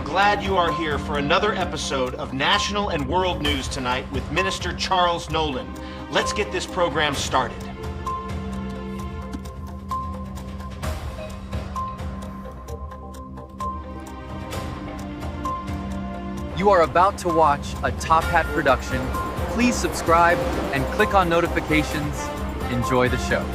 glad you are here for another episode of National and World News Tonight with Minister Charles Nolen. Let's get this program started. You are about to watch a Top Hat production. Please subscribe and click on notifications. Enjoy the show.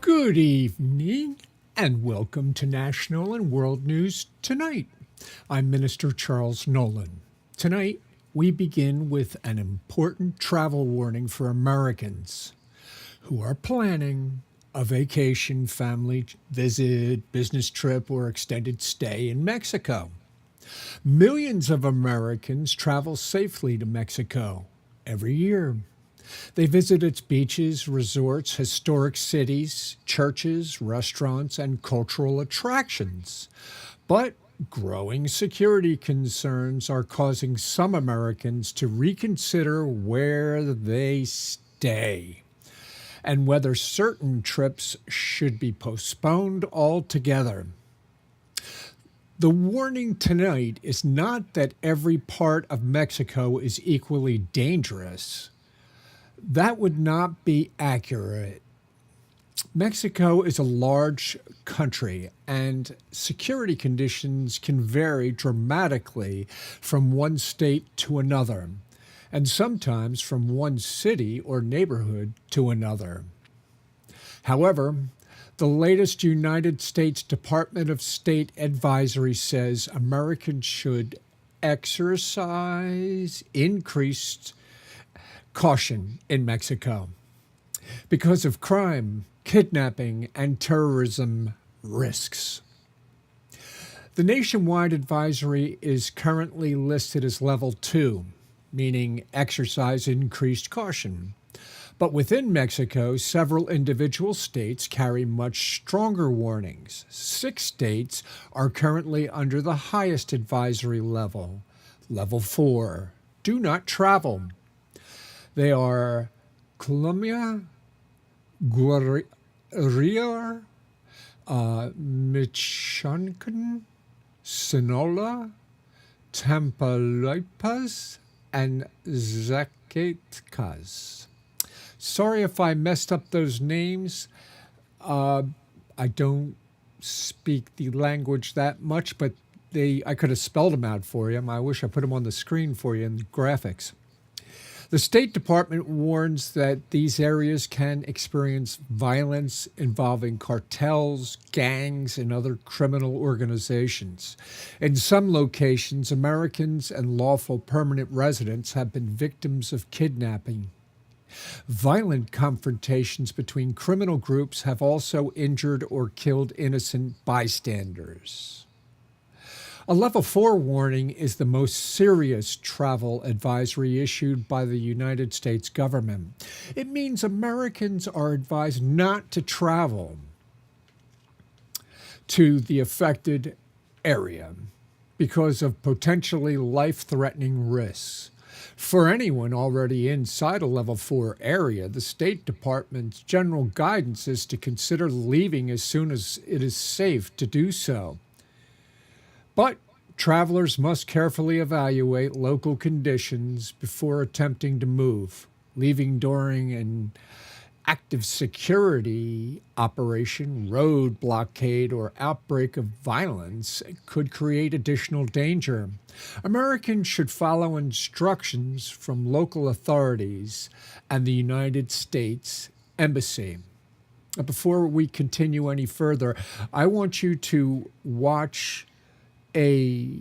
Good evening and welcome to National and World News Tonight. I'm Minister Charles Nolen. Tonight, we begin with an important travel warning for Americans who are planning a vacation, family visit, business trip, or extended stay in Mexico. Millions of Americans travel safely to Mexico every year. They visit its beaches, resorts, historic cities, churches, restaurants, and cultural attractions. But growing security concerns are causing some Americans to reconsider where they stay and whether certain trips should be postponed altogether. The warning tonight is not that every part of Mexico is equally dangerous. That would not be accurate. Mexico is a large country, and security conditions can vary dramatically from one state to another, and sometimes from one city or neighborhood to another. However, the latest United States Department of State advisory says Americans should exercise increased caution in Mexico because of crime, kidnapping, and terrorism risks. The nationwide advisory is currently listed as level 2, meaning exercise increased caution. But within Mexico, several individual states carry much stronger warnings. 6 states are currently under the highest advisory level, level 4, do not travel. They are Colombia, Guerrero, Michoacán, Sinaloa, Tamaulipas, and Zacatecas. Sorry if I messed up those names. I don't speak the language that much, but I could have spelled them out for you. I wish I put them on the screen for you in the graphics. The State Department warns that these areas can experience violence involving cartels, gangs, and other criminal organizations. In some locations, Americans and lawful permanent residents have been victims of kidnapping. Violent confrontations between criminal groups have also injured or killed innocent bystanders. A level 4 warning is the most serious travel advisory issued by the United States government. It means Americans are advised not to travel to the affected area because of potentially life-threatening risks. For anyone already inside a level 4 area, the State Department's general guidance is to consider leaving as soon as it is safe to do so. But travelers must carefully evaluate local conditions before attempting to move. Leaving during an active security operation, road blockade, or outbreak of violence could create additional danger. Americans should follow instructions from local authorities and the United States Embassy. Before we continue any further, I want you to watch a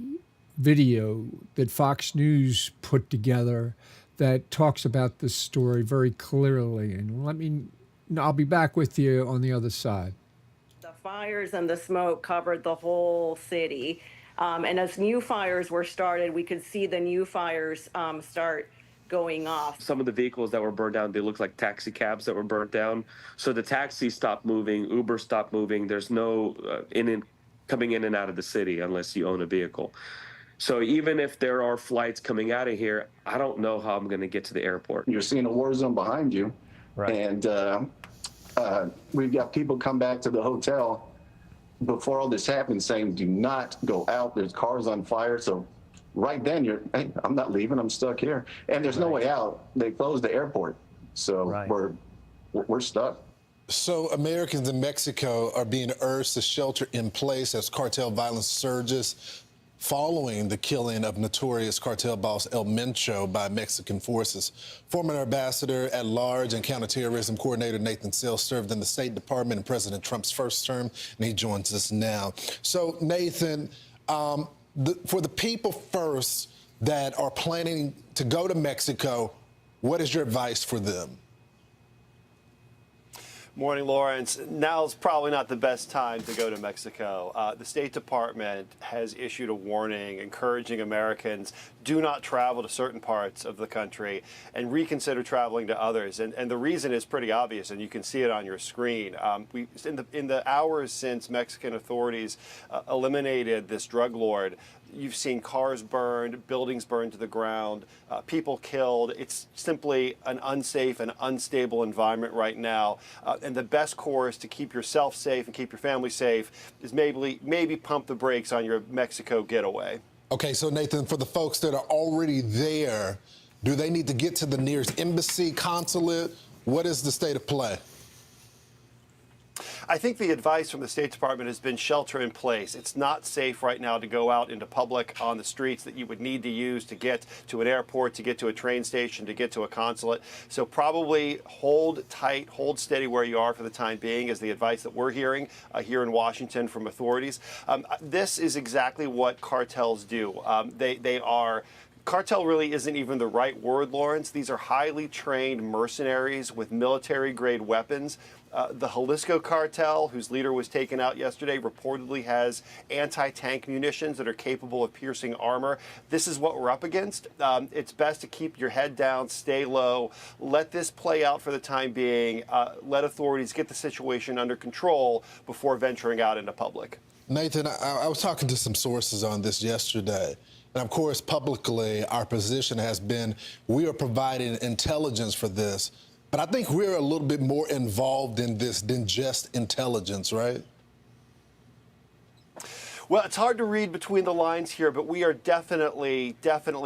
video that Fox News put together that talks about this story very clearly. And I'll be back with you on the other side. The fires and the smoke covered the whole city. And as new fires were started, we could see the new fires start going off. Some of the vehicles that were burned down, they looked like taxi cabs that were burnt down. So the taxis stopped moving, Uber stopped moving. There's no coming in and out of the city unless you own a vehicle. So even if there are flights coming out of here, I don't know how I'm going to get to the airport. You're seeing a war zone behind you. Right. And we've got people come back to the hotel before all this happened saying, do not go out. There's cars on fire. So right then hey, I'm not leaving. I'm stuck here. And there's no way out. They closed the airport. So we're stuck. So Americans in Mexico are being urged to shelter in place as cartel violence surges following the killing of notorious cartel boss El Mencho by Mexican forces. Former ambassador at large and counterterrorism coordinator Nathan Sells served in the State Department in President Trump's first term, and he joins us now. So Nathan, for the people first that are planning to go to Mexico, what is your advice for them? Morning, Lawrence. Now's probably not the best time to go to Mexico. The State Department has issued a warning encouraging Americans do not travel to certain parts of the country and reconsider traveling to others. And the reason is pretty obvious, and you can see it on your screen. In the hours since Mexican authorities eliminated this drug lord, you've seen cars burned, buildings burned to the ground, people killed. It's simply an unsafe and unstable environment right now. And the best course to keep yourself safe and keep your family safe is maybe pump the brakes on your Mexico getaway. Okay, so Nathan, for the folks that are already there, do they need to get to the nearest embassy, consulate? What is the state of play? I think the advice from the State Department has been shelter in place. It's not safe right now to go out into public on the streets that you would need to use to get to an airport, to get to a train station, to get to a consulate. So probably hold tight, hold steady where you are for the time being is the advice that we're hearing here in Washington from authorities. This is exactly what cartels do. Cartel really isn't even the right word, Lawrence. These are highly trained mercenaries with military-grade weapons. The Jalisco cartel, whose leader was taken out yesterday, reportedly has anti-tank munitions that are capable of piercing armor. This is what we're up against. It's best to keep your head down, stay low, let this play out for the time being, let authorities get the situation under control before venturing out into public. Nathan, I was talking to some sources on this yesterday. And of course, publicly, our position has been we are providing intelligence for this. But I think we're a little bit more involved in this than just intelligence, right? Well, it's hard to read between the lines here, but we are definitely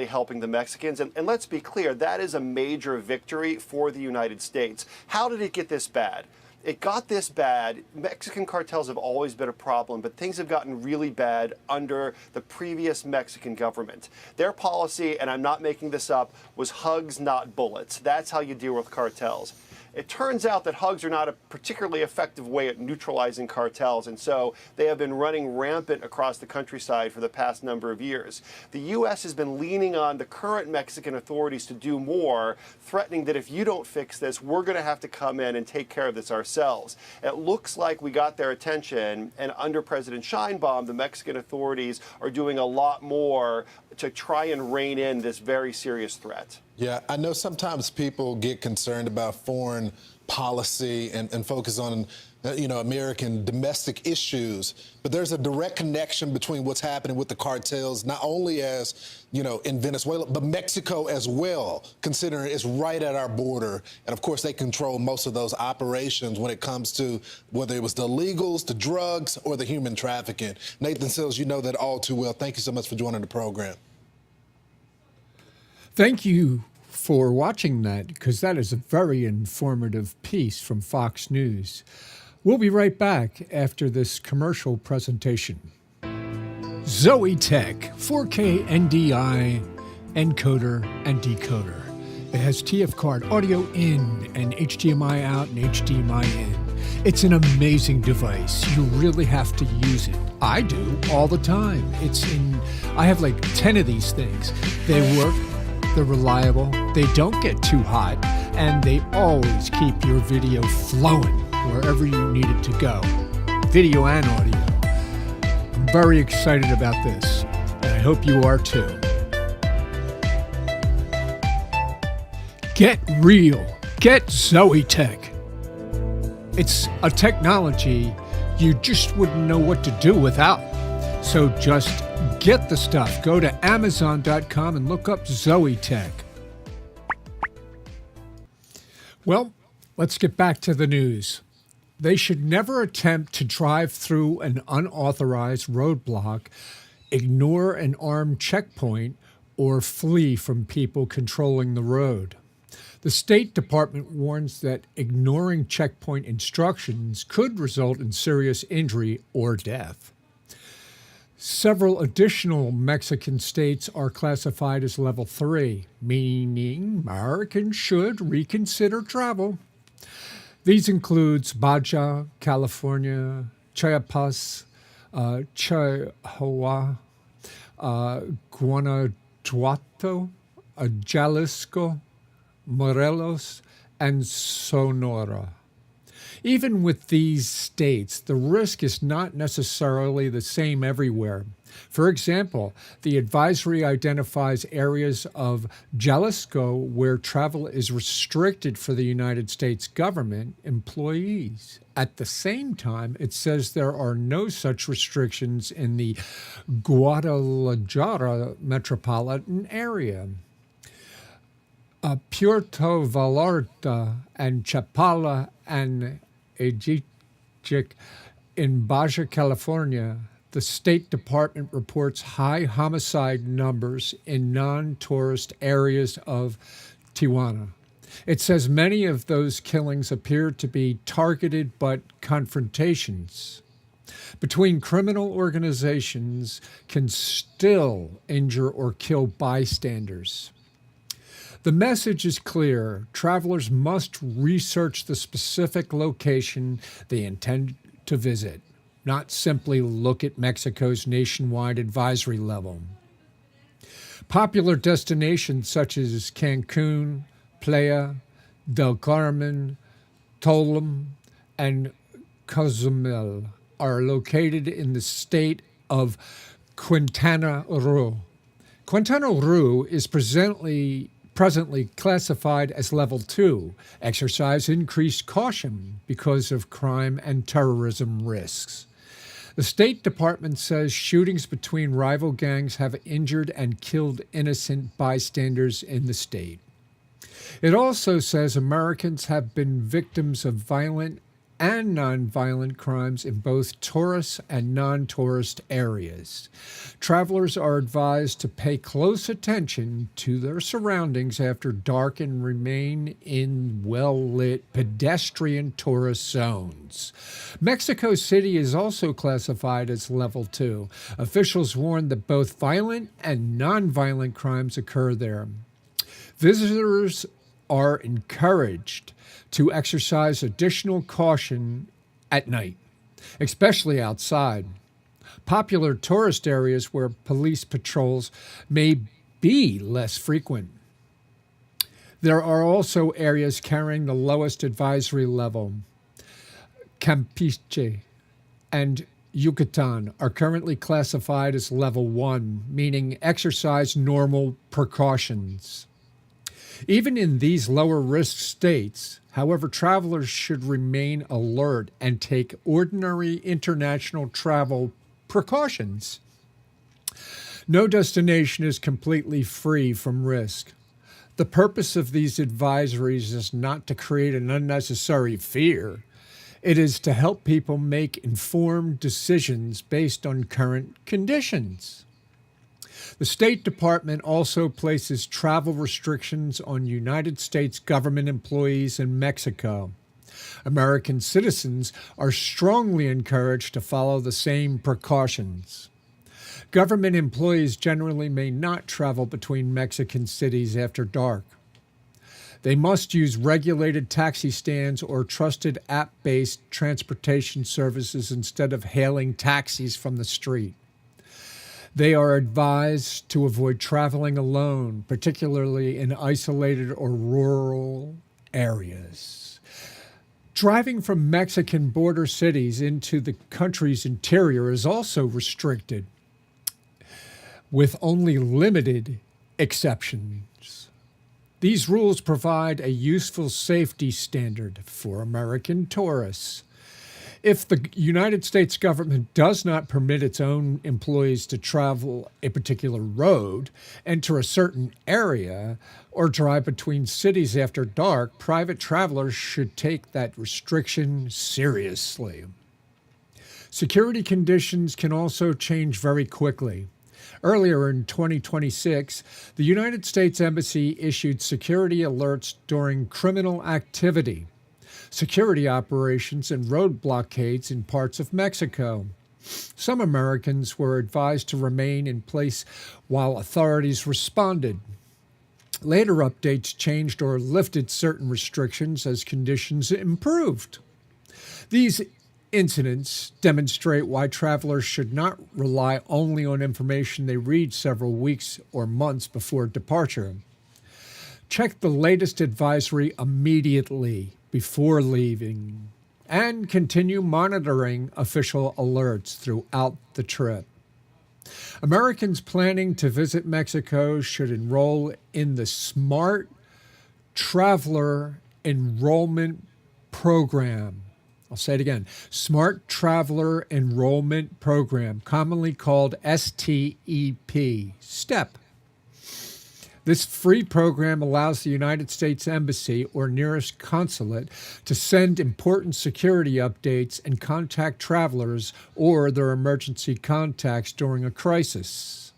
helping the Mexicans. And let's be clear, that is a major victory for the United States. How did it get this bad? It got this bad. Mexican cartels have always been a problem, but things have gotten really bad under the previous Mexican government. Their policy, and I'm not making this up, was hugs, not bullets. That's how you deal with cartels. It turns out that hugs are not a particularly effective way at neutralizing cartels, and so they have been running rampant across the countryside for the past number of years. The U.S. has been leaning on the current Mexican authorities to do more, threatening that if you don't fix this, we're going to have to come in and take care of this ourselves. It looks like we got their attention, and under President Sheinbaum, the Mexican authorities are doing a lot more to try and rein in this very serious threat. Yeah, I know sometimes people get concerned about foreign policy and focus on, American domestic issues, but there's a direct connection between what's happening with the cartels, not only as, in Venezuela, but Mexico as well, considering it's right at our border. And of course, they control most of those operations when it comes to whether it was the illegals, the drugs, or the human trafficking. Nathan Sells, you know that all too well. Thank you so much for joining the program. Thank you for watching that, because that is a very informative piece from Fox News. We'll be right back after this commercial presentation. Zoe Tech 4K NDI encoder and decoder. It has TF card audio in and HDMI out and HDMI in. It's an amazing device. You really have to use it. I do all the time. I have like 10 of these things. They work. They're reliable, they don't get too hot, and they always keep your video flowing wherever you need it to go, video and audio. I'm very excited about this, and I hope you are too. Get real. Get Zoe Tech. It's a technology you just wouldn't know what to do without. So just get the stuff. Go to Amazon.com and look up Zoe Tech. Well, let's get back to the news. They should never attempt to drive through an unauthorized roadblock, ignore an armed checkpoint, or flee from people controlling the road. The State Department warns that ignoring checkpoint instructions could result in serious injury or death. Several additional Mexican states are classified as level 3, meaning Americans should reconsider travel. These include Baja, California, Chiapas, Chihuahua, Guanajuato, Jalisco, Morelos, and Sonora. Even with these states, the risk is not necessarily the same everywhere. For example, the advisory identifies areas of Jalisco where travel is restricted for the United States government employees. At the same time, it says there are no such restrictions in the Guadalajara metropolitan area. Puerto Vallarta and Chapala and Ajijic in Baja California, the State Department reports high homicide numbers in non-tourist areas of Tijuana. It says many of those killings appear to be targeted but confrontations between criminal organizations can still injure or kill bystanders. The message is clear. Travelers must research the specific location they intend to visit, not simply look at Mexico's nationwide advisory level. Popular destinations such as Cancun, Playa del Carmen, Tulum, and Cozumel are located in the state of Quintana Roo. Quintana Roo is presently classified as level 2, exercise increased caution because of crime and terrorism risks. The State Department says shootings between rival gangs have injured and killed innocent bystanders in the state. It also says Americans have been victims of violent and nonviolent crimes in both tourist and non-tourist areas. Travelers are advised to pay close attention to their surroundings after dark and remain in well-lit pedestrian tourist zones. Mexico City is also classified as level 2. Officials warn that both violent and nonviolent crimes occur there. Visitors are encouraged to exercise additional caution at night, especially outside. Popular tourist areas where police patrols may be less frequent. There are also areas carrying the lowest advisory level. Campeche and Yucatan are currently classified as level 1, meaning exercise normal precautions. Even in these lower risk states, however, travelers should remain alert and take ordinary international travel precautions. No destination is completely free from risk. The purpose of these advisories is not to create an unnecessary fear. It is to help people make informed decisions based on current conditions. The State Department also places travel restrictions on United States government employees in Mexico. American citizens are strongly encouraged to follow the same precautions. Government employees generally may not travel between Mexican cities after dark. They must use regulated taxi stands or trusted app-based transportation services instead of hailing taxis from the street. They are advised to avoid traveling alone, particularly in isolated or rural areas. Driving from Mexican border cities into the country's interior is also restricted, with only limited exceptions. These rules provide a useful safety standard for American tourists. If the United States government does not permit its own employees to travel a particular road, enter a certain area, or drive between cities after dark, private travelers should take that restriction seriously. Security conditions can also change very quickly. Earlier in 2026, the United States Embassy issued security alerts during criminal activity, security operations, and road blockades in parts of Mexico. Some Americans were advised to remain in place while authorities responded. Later updates changed or lifted certain restrictions as conditions improved. These incidents demonstrate why travelers should not rely only on information they read several weeks or months before departure. Check the latest advisory immediately before leaving and continue monitoring official alerts throughout the trip. Americans planning to visit Mexico should enroll in the Smart Traveler Enrollment Program. I'll say it again, Smart Traveler Enrollment Program, commonly called STEP, STEP. This free program allows the United States Embassy or nearest consulate to send important security updates and contact travelers or their emergency contacts during a crisis.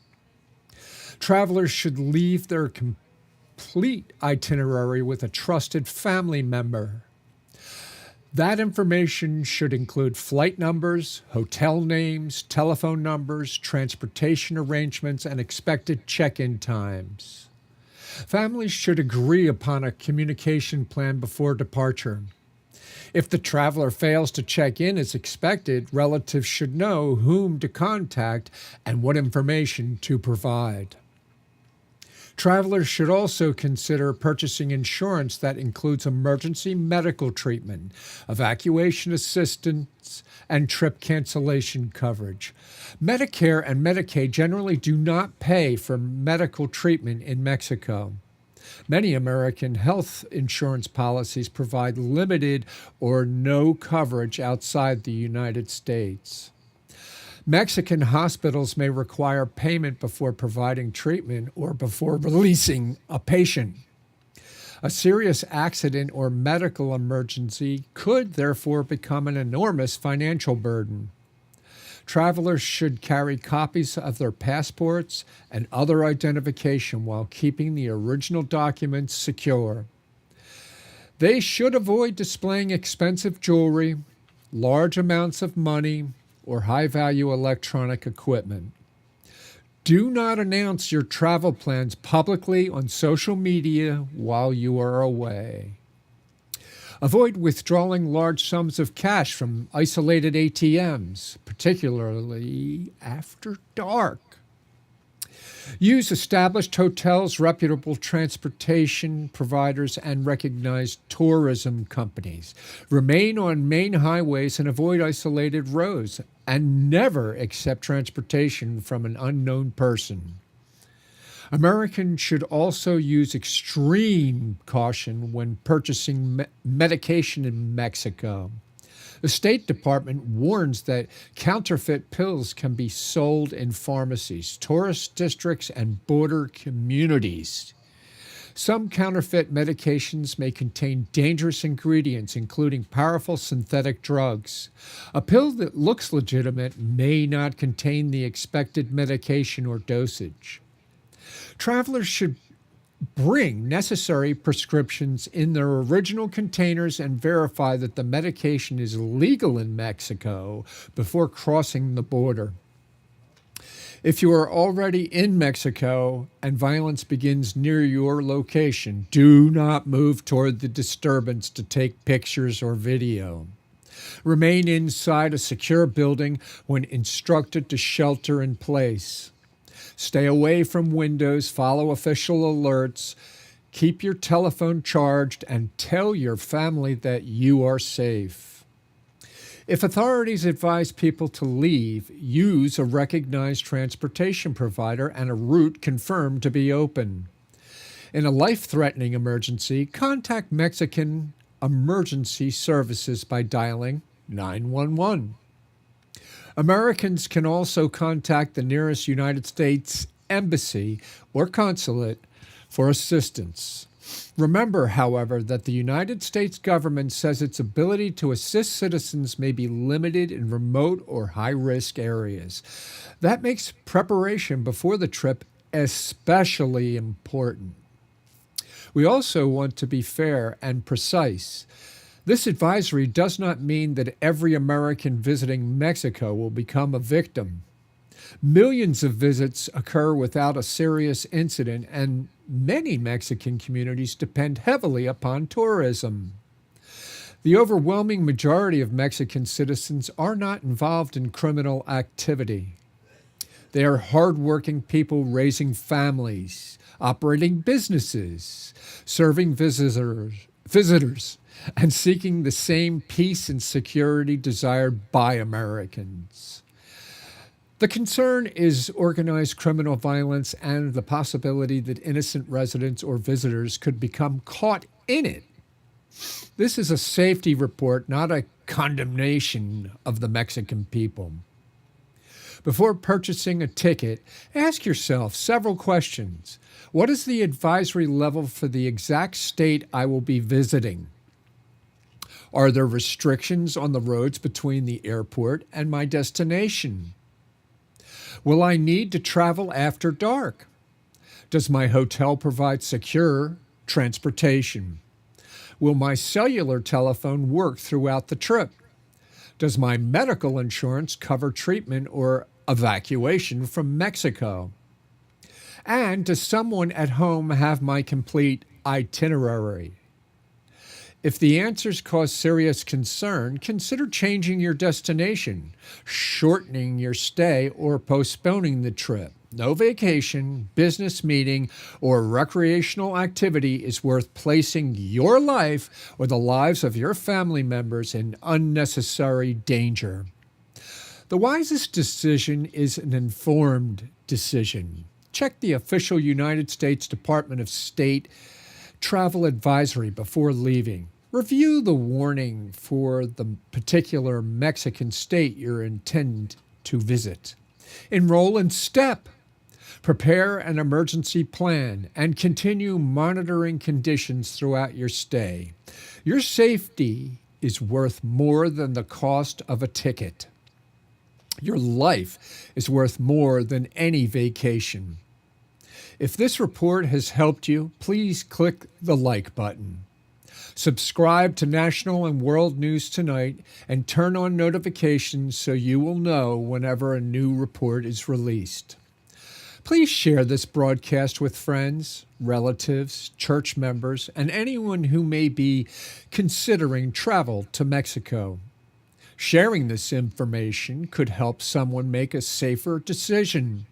Travelers should leave their complete itinerary with a trusted family member. That information should include flight numbers, hotel names, telephone numbers, transportation arrangements, and expected check-in times. Families should agree upon a communication plan before departure. If the traveler fails to check in as expected, relatives should know whom to contact and what information to provide. Travelers should also consider purchasing insurance that includes emergency medical treatment, evacuation assistance, and trip cancellation coverage. Medicare and Medicaid generally do not pay for medical treatment in Mexico. Many American health insurance policies provide limited or no coverage outside the United States. Mexican hospitals may require payment before providing treatment or before releasing a patient. A serious accident or medical emergency could therefore become an enormous financial burden. Travelers should carry copies of their passports and other identification while keeping the original documents secure. They should avoid displaying expensive jewelry, large amounts of money, or high-value electronic equipment. Do not announce your travel plans publicly on social media while you are away. Avoid withdrawing large sums of cash from isolated ATMs, particularly after dark. Use established hotels, reputable transportation providers, and recognized tourism companies. Remain on main highways and avoid isolated roads, and never accept transportation from an unknown person. Americans should also use extreme caution when purchasing medication in Mexico. The State Department warns that counterfeit pills can be sold in pharmacies, tourist districts, and border communities. Some counterfeit medications may contain dangerous ingredients, including powerful synthetic drugs. A pill that looks legitimate may not contain the expected medication or dosage. Travelers should bring necessary prescriptions in their original containers and verify that the medication is legal in Mexico before crossing the border. If you are already in Mexico and violence begins near your location, do not move toward the disturbance to take pictures or video. Remain inside a secure building when instructed to shelter in place. Stay away from windows, follow official alerts, keep your telephone charged, and tell your family that you are safe. If authorities advise people to leave, use a recognized transportation provider and a route confirmed to be open. In a life-threatening emergency, contact Mexican emergency services by dialing 911. Americans can also contact the nearest United States embassy or consulate for assistance. Remember, however, that the United States government says its ability to assist citizens may be limited in remote or high-risk areas. That makes preparation before the trip especially important. We also want to be fair and precise. This advisory does not mean that every American visiting Mexico will become a victim. Millions of visits occur without a serious incident, and many Mexican communities depend heavily upon tourism. The overwhelming majority of Mexican citizens are not involved in criminal activity. They are hardworking people raising families, operating businesses, serving visitors, and seeking the same peace and security desired by Americans. The concern is organized criminal violence and the possibility that innocent residents or visitors could become caught in it. This is a safety report, not a condemnation of the Mexican people. Before purchasing a ticket, ask yourself several questions. What is the advisory level for the exact state I will be visiting? Are there restrictions on the roads between the airport and my destination? Will I need to travel after dark? Does my hotel provide secure transportation? Will my cellular telephone work throughout the trip? Does my medical insurance cover treatment or evacuation from Mexico? And does someone at home have my complete itinerary? If the answers cause serious concern, consider changing your destination, shortening your stay, or postponing the trip. No vacation, business meeting, or recreational activity is worth placing your life or the lives of your family members in unnecessary danger. The wisest decision is an informed decision. Check the official United States Department of State travel advisory before leaving. Review the warning for the particular Mexican state you intend to visit. Enroll in STEP. Prepare an emergency plan and continue monitoring conditions throughout your stay. Your safety is worth more than the cost of a ticket. Your life is worth more than any vacation. If this report has helped you, please click the like button. Subscribe to National and World News Tonight and turn on notifications so you will know whenever a new report is released. Please share this broadcast with friends, relatives, church members, and anyone who may be considering travel to Mexico. Sharing this information could help someone make a safer decision.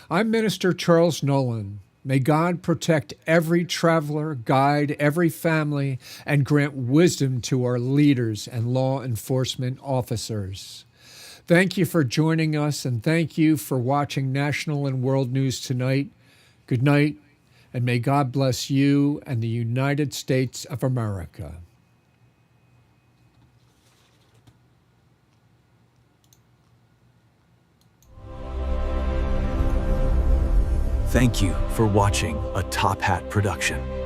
I'm Minister Charles Nolen. May God protect every traveler, guide every family, and grant wisdom to our leaders and law enforcement officers. Thank you for joining us, and thank you for watching National and World News Tonight. Good night, and may God bless you and the United States of America. Thank you for watching a Top Hat production.